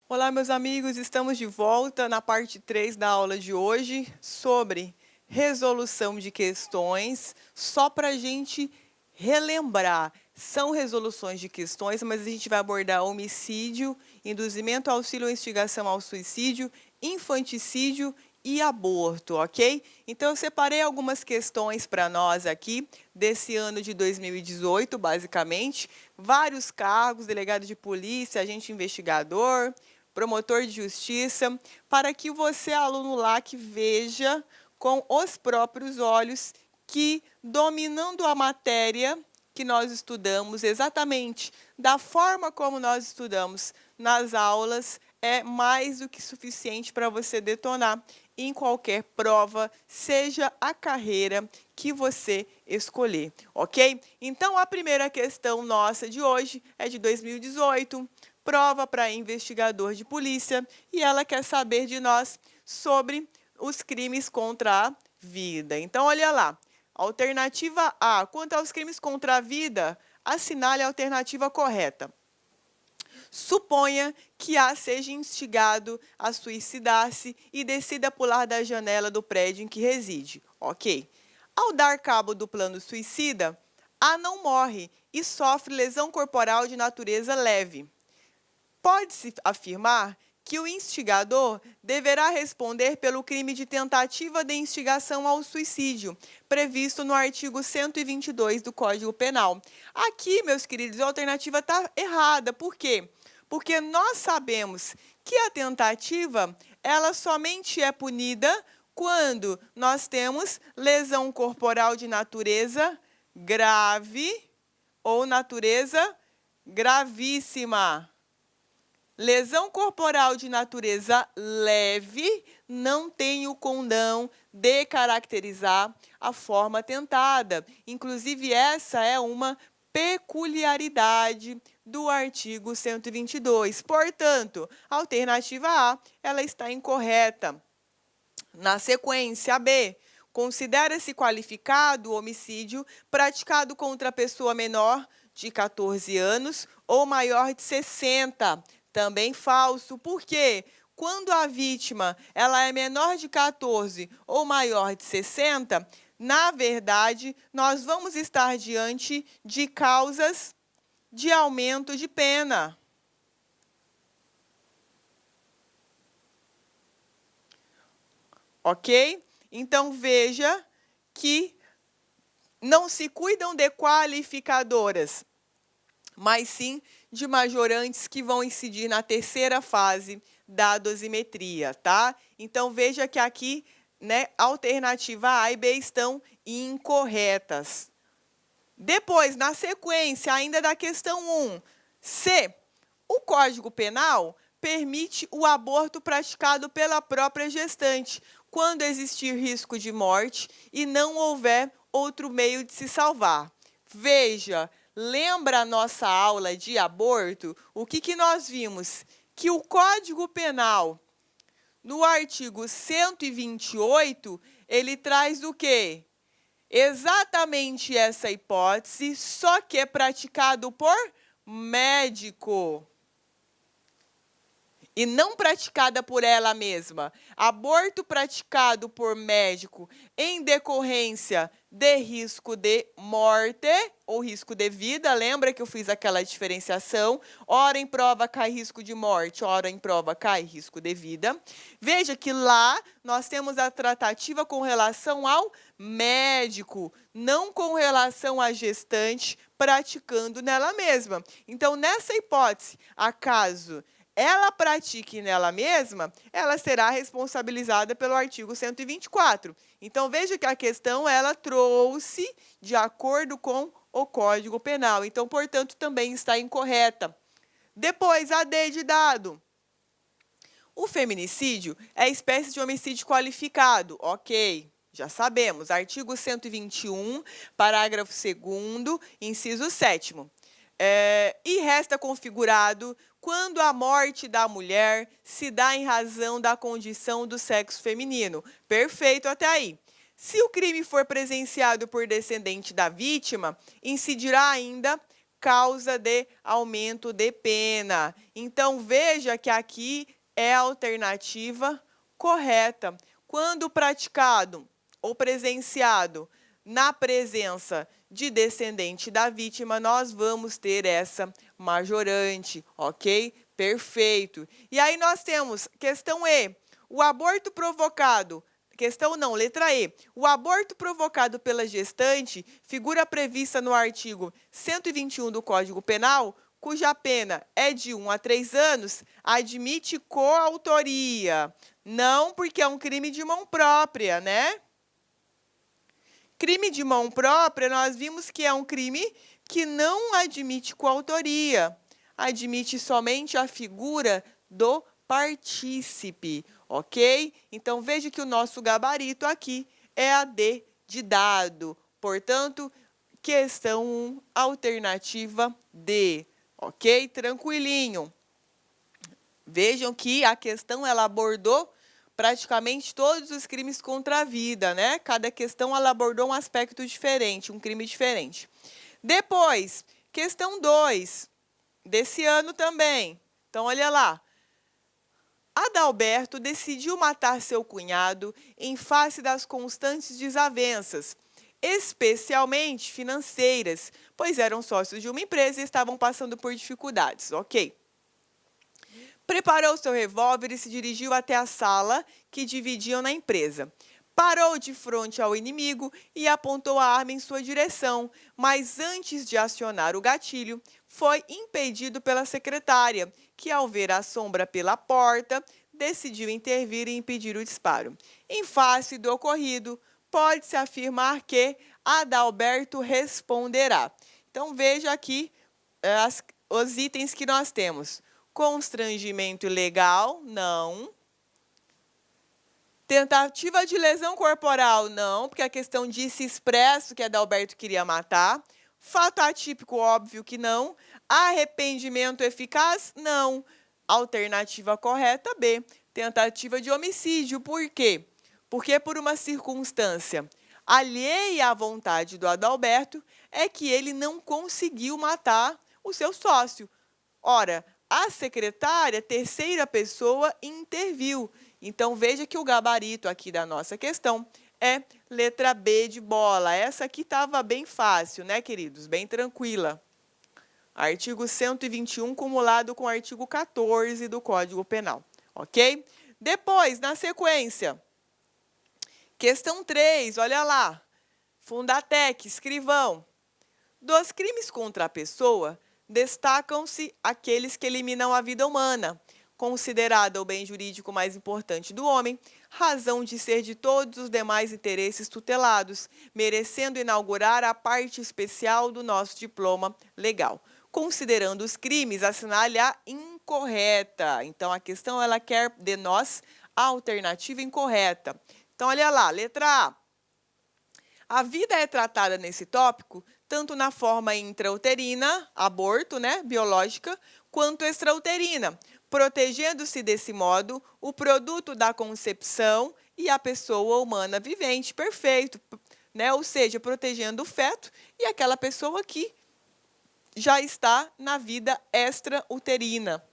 Olá, meus amigos, estamos de volta na parte 3 da aula de hoje sobre resolução de questões. Só para a gente relembrar, são resoluções de questões, mas a gente vai abordar homicídio, induzimento, auxílio ou instigação ao suicídio, infanticídio e aborto, ok? Então, eu separei algumas questões para nós aqui, desse ano de 2018, basicamente. Vários cargos, delegado de polícia, agente investigador, promotor de justiça, para que você, aluno lá, que veja com os próprios olhos que, dominando a matéria que nós estudamos, exatamente da forma como nós estudamos nas aulas, é mais do que suficiente para você detonar em qualquer prova, seja a carreira que você escolher, ok? Então, a primeira questão nossa de hoje é de 2018, prova para investigador de polícia, e ela quer saber de nós sobre os crimes contra a vida. Então, olha lá. Alternativa A. Quanto aos crimes contra a vida, assinale a alternativa correta. Suponha que A seja instigado a suicidar-se e decida pular da janela do prédio em que reside. Ok. Ao dar cabo do plano suicida, A não morre e sofre lesão corporal de natureza leve. Pode-se afirmar que o instigador deverá responder pelo crime de tentativa de instigação ao suicídio, previsto no artigo 122 do Código Penal. Aqui, meus queridos, a alternativa está errada. Por quê? Porque nós sabemos que a tentativa, ela somente é punida quando nós temos lesão corporal de natureza grave ou natureza gravíssima. Lesão corporal de natureza leve não tem o condão de caracterizar a forma tentada. Inclusive, essa é uma peculiaridade do artigo 122. Portanto, a alternativa A, ela está incorreta. Na sequência, B, considera-se qualificado o homicídio praticado contra a pessoa menor de 14 anos ou maior de 60. Também falso. Por quê? Quando a vítima ela é menor de 14 ou maior de 60, na verdade, nós vamos estar diante de causas de aumento de pena. Ok? Então, veja que não se cuidam de qualificadoras, mas sim de majorantes que vão incidir na terceira fase da dosimetria, tá? Então, veja que aqui, né, alternativa A e B estão incorretas. Depois, na sequência, ainda da questão 1, C, o Código Penal permite o aborto praticado pela própria gestante, quando existir risco de morte e não houver outro meio de se salvar. Veja, lembra a nossa aula de aborto? O que nós vimos? Que o Código Penal, no artigo 128, ele traz o quê? Exatamente essa hipótese, só que é praticado por médico e não praticada por ela mesma. Aborto praticado por médico em decorrência de risco de morte ou risco de vida, lembra que eu fiz aquela diferenciação? Ora em prova cai risco de morte, ora em prova cai risco de vida. Veja que lá nós temos a tratativa com relação ao médico, não com relação à gestante praticando nela mesma. Então, nessa hipótese, acaso ela pratique nela mesma, ela será responsabilizada pelo artigo 124. Então, veja que a questão ela trouxe de acordo com o Código Penal. Então, portanto, também está incorreta. Depois, a D de dado. O feminicídio é espécie de homicídio qualificado. Ok, já sabemos. Artigo 121, parágrafo 2º, inciso 7º. E resta configurado quando a morte da mulher se dá em razão da condição do sexo feminino. Perfeito até aí. Se o crime for presenciado por descendente da vítima, incidirá ainda causa de aumento de pena. Então, veja que aqui é a alternativa correta. Quando praticado ou presenciado na presença de descendente da vítima, nós vamos ter essa majorante, ok? Perfeito. E aí nós temos questão E, o aborto provocado. Questão não, letra E. O aborto provocado pela gestante, figura prevista no artigo 121 do Código Penal, cuja pena é de 1 a 3 anos, admite coautoria. Não, porque é um crime de mão própria, né? Crime de mão própria, nós vimos que é um crime que não admite coautoria. Admite somente a figura do partícipe, ok? Então, veja que o nosso gabarito aqui é a D de dado. Portanto, questão 1, alternativa D, ok? Tranquilinho. Vejam que a questão ela abordou praticamente todos os crimes contra a vida, né? Cada questão ela abordou um aspecto diferente, um crime diferente. Depois, questão 2, desse ano também. Então, olha lá. Adalberto decidiu matar seu cunhado em face das constantes desavenças, especialmente financeiras, pois eram sócios de uma empresa e estavam passando por dificuldades, ok? Preparou seu revólver e se dirigiu até a sala que dividiam na empresa. Parou de frente ao inimigo e apontou a arma em sua direção, mas antes de acionar o gatilho, foi impedido pela secretária, que, ao ver a sombra pela porta, decidiu intervir e impedir o disparo. Em face do ocorrido, pode-se afirmar que Adalberto responderá. Então, veja aqui os itens que nós temos. Constrangimento ilegal, não. Tentativa de lesão corporal, não, porque a questão disse expresso que Adalberto queria matar. Fato atípico, óbvio que não. Arrependimento eficaz, não. Alternativa correta, B. Tentativa de homicídio, por quê? Porque por uma circunstância alheia à vontade do Adalberto é que ele não conseguiu matar o seu sócio. Ora, a secretária, terceira pessoa, interviu. Então, veja que o gabarito aqui da nossa questão é letra B de bola. Essa aqui estava bem fácil, né, queridos? Bem tranquila. Artigo 121, cumulado com o artigo 14 do Código Penal, ok? Depois, na sequência, questão 3, olha lá. Fundatec, escrivão. Dos crimes contra a pessoa, destacam-se aqueles que eliminam a vida humana, considerada o bem jurídico mais importante do homem, razão de ser de todos os demais interesses tutelados, merecendo inaugurar a parte especial do nosso diploma legal. Considerando os crimes, assinale a incorreta. Então, a questão ela quer de nós a alternativa incorreta. Então, olha lá, letra A. A vida é tratada nesse tópico tanto na forma intrauterina, aborto, né, biológica, quanto extrauterina, protegendo-se desse modo o produto da concepção e a pessoa humana vivente. Perfeito, né? Ou seja, protegendo o feto e aquela pessoa que já está na vida extrauterina,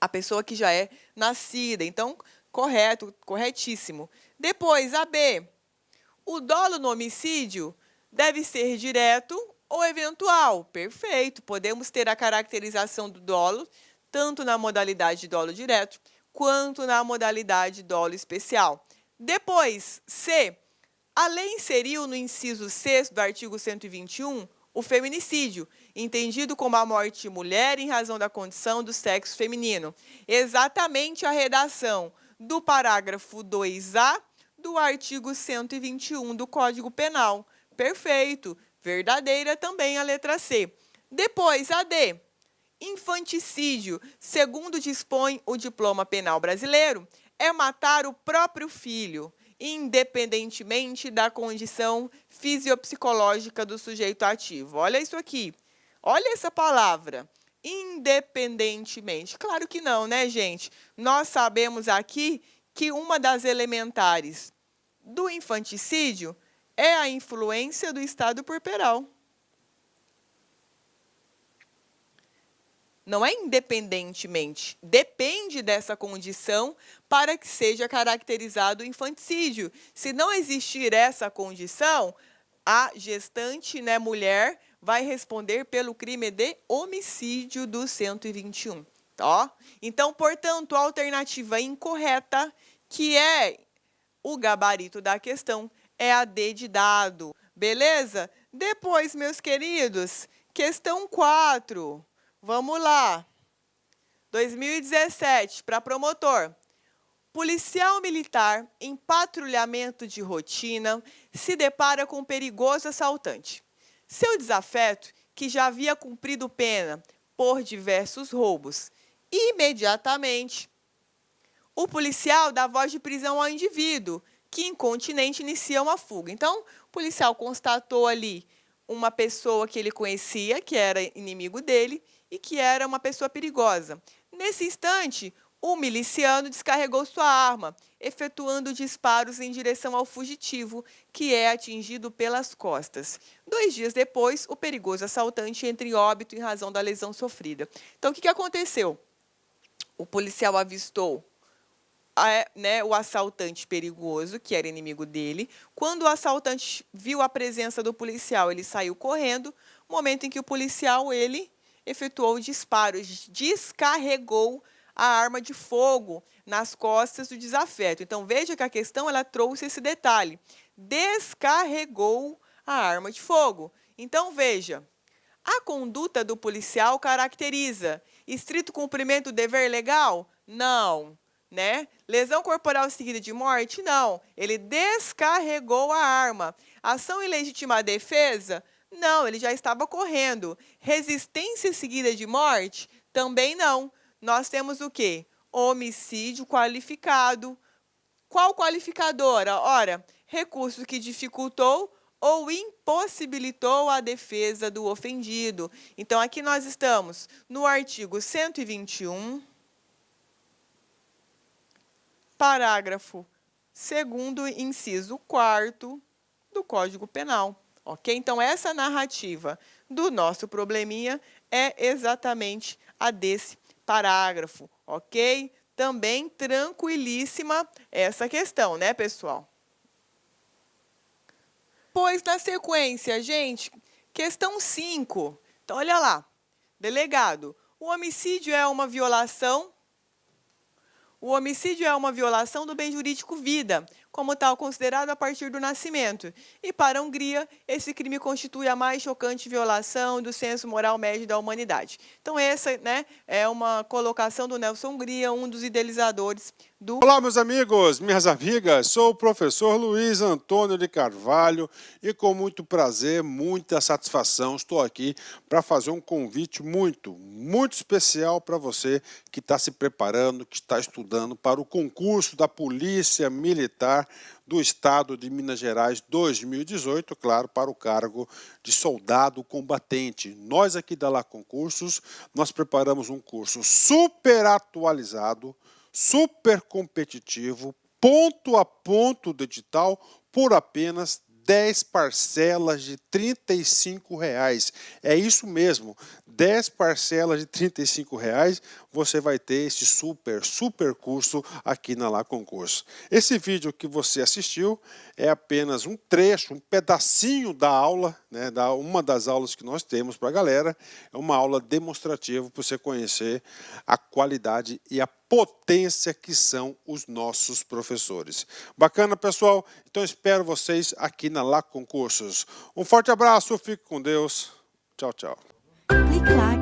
a pessoa que já é nascida. Então, correto, corretíssimo. Depois, a B. O dolo no homicídio deve ser direto ou eventual. Perfeito. Podemos ter a caracterização do dolo, tanto na modalidade de dolo direto, quanto na modalidade de dolo especial. Depois, C. A lei inseriu no inciso 6º do artigo 121 o feminicídio, entendido como a morte de mulher em razão da condição do sexo feminino. Exatamente a redação do parágrafo 2A do artigo 121 do Código Penal. Perfeito. Verdadeira também a letra C. Depois, a D. Infanticídio, segundo dispõe o diploma penal brasileiro, é matar o próprio filho, independentemente da condição fisiopsicológica do sujeito ativo. Olha isso aqui. Olha essa palavra. Independentemente. Claro que não, né, gente? Nós sabemos aqui que uma das elementares do infanticídio é a influência do estado puerperal. não é independentemente, depende dessa condição para que seja caracterizado o infanticídio. Se não existir essa condição, a gestante, né, mulher, vai responder pelo crime de homicídio do 121. Tá? Então, portanto, a alternativa incorreta, que é o gabarito da questão, é a D de dado. Beleza? Depois, meus queridos, questão 4. Vamos lá. 2017, para promotor. Policial militar, em patrulhamento de rotina, se depara com um perigoso assaltante. Seu desafeto, que já havia cumprido pena por diversos roubos, imediatamente, o policial dá voz de prisão ao indivíduo, que incontinente inicia uma fuga. Então, o policial constatou ali uma pessoa que ele conhecia, que era inimigo dele, e que era uma pessoa perigosa. Nesse instante, o miliciano descarregou sua arma, efetuando disparos em direção ao fugitivo, que é atingido pelas costas. 2 dias depois, o perigoso assaltante entra em óbito em razão da lesão sofrida. Então, o que aconteceu? O policial avistou o assaltante perigoso, que era inimigo dele. Quando o assaltante viu a presença do policial, ele saiu correndo. No momento em que o policial ele efetuou disparos, descarregou a arma de fogo nas costas do desafeto. Então, veja que a questão ela trouxe esse detalhe. Descarregou a arma de fogo. Então, veja, a conduta do policial caracteriza estrito cumprimento do dever legal? Não. Né? Lesão corporal seguida de morte? Não. Ele descarregou a arma. Ação ilegítima à defesa? Não, ele já estava correndo. Resistência seguida de morte? Também não. Nós temos o quê? Homicídio qualificado. Qual qualificadora? Ora, recurso que dificultou ou impossibilitou a defesa do ofendido. Então, aqui nós estamos no artigo 121, parágrafo 2º, inciso 4º do Código Penal. Ok? Então, essa narrativa do nosso probleminha é exatamente a desse parágrafo. Ok? Também tranquilíssima essa questão, né, pessoal? Pois, na sequência, gente, questão 5. Então, olha lá. Delegado, o homicídio é uma violação... O homicídio é uma violação do bem jurídico vida, como tal considerado a partir do nascimento. E para a Hungria, esse crime constitui a mais chocante violação do senso moral médio da humanidade. Então, essa, né, é uma colocação do Nelson Hungria, um dos idealizadores do... Olá, meus amigos, minhas amigas, sou o professor Luiz Antônio de Carvalho e com muito prazer, muita satisfação, estou aqui para fazer um convite muito especial para você que está se preparando, que está estudando para o concurso da Polícia Militar do Estado de Minas Gerais 2018, claro, para o cargo de soldado combatente. Nós aqui da Lá Concursos, nós preparamos um curso super atualizado, super competitivo, ponto a ponto do edital, por apenas 10 parcelas de R$ 35,00. É isso mesmo, 10 parcelas de R$ 35,00, você vai ter esse super curso aqui na Lá Concurso. Esse vídeo que você assistiu é apenas um trecho, um pedacinho da aula, né, uma das aulas que nós temos para a galera. É uma aula demonstrativa para você conhecer a qualidade e a potência que são os nossos professores. Bacana, pessoal? Então espero vocês aqui na Lá Concursos. Um forte abraço, fique com Deus. Tchau, tchau. Clique lá